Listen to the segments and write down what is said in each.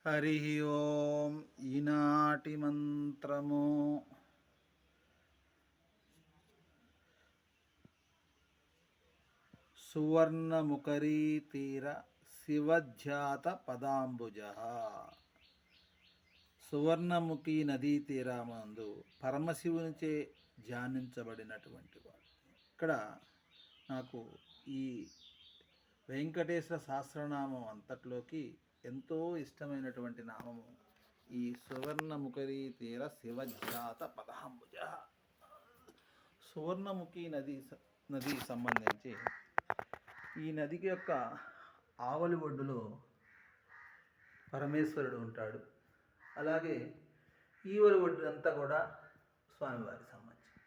హరి ఓం. ఈనాటి మంత్రము సువర్ణముఖరీ తీర శివధ్యాత పదాంబుజ. సువర్ణముఖి నదీ తీరామందు పరమశివునిచే ధ్యానించబడినటువంటి వాడు. ఇక్కడ నాకు ఈ వెంకటేశ్వర సహస్రనామం అంతట్లోకి ఎంతో ఇష్టమైనటువంటి నామము ఈ సువర్ణముఖరీ తీర శివధ్యాత పదాంబుజ. సువర్ణముఖి నది సంబంధించి ఈ నదికి యొక్క ఆవలి ఒడ్డులో పరమేశ్వరుడు ఉంటాడు. అలాగే ఈవలి ఒడ్డు అంతా కూడా స్వామివారికి సంబంధించి.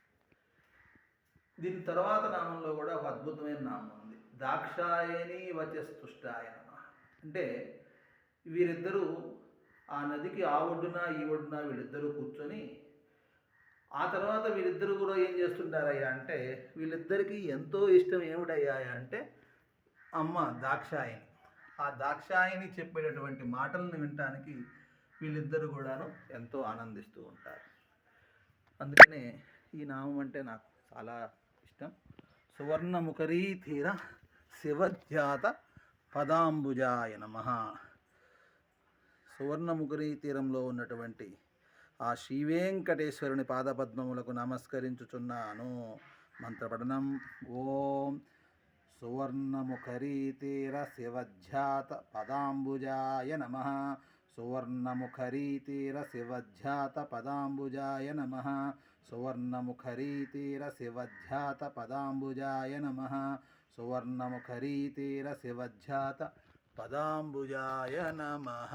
దీని తర్వాత నామంలో కూడా ఒక అద్భుతమైన నామం ఉంది, దాక్షాయని వచస్తుష్టాయ నమః. అంటే వీరిద్దరూ ఆ నదికి ఆ ఒడ్డున ఈ ఒడ్డున వీళ్ళిద్దరూ కూర్చొని ఆ తర్వాత వీళ్ళిద్దరూ కూడా ఏం చేస్తుంటారయ్యా అంటే, వీళ్ళిద్దరికీ ఎంతో ఇష్టం ఏమిటయ్యా అంటే అమ్మ దాక్షాయని. ఆ దాక్షాయని చెప్పేటటువంటి మాటలను వినటానికి వీళ్ళిద్దరూ కూడాను ఎంతో ఆనందిస్తూ ఉంటారు. అందుకనే ఈ నామం అంటే నాకు చాలా ఇష్టం. సువర్ణముఖరీ తీర శివధ్యాత పదాంబుజాయ నమః. సువర్ణముఖరీ తీరంలో ఉన్నటువంటి ఆ శ్రీవేంకటేశ్వరుని పాదపద్మములకు నమస్కరించుచున్నాను. మంత్రపఠనం. ఓం సువర్ణముఖరీ తీర శివధ్యాత పదాంబుజాయ నమః. సువర్ణముఖరీ తీర శివధ్యాత పదాంబుజాయ నమః. సువర్ణముఖరీ తీర శివధ్యాత పదాంబుజాయ నమః. సువర్ణముఖరీ తీర శివధ్యాత పదాంబుజాయ నమః.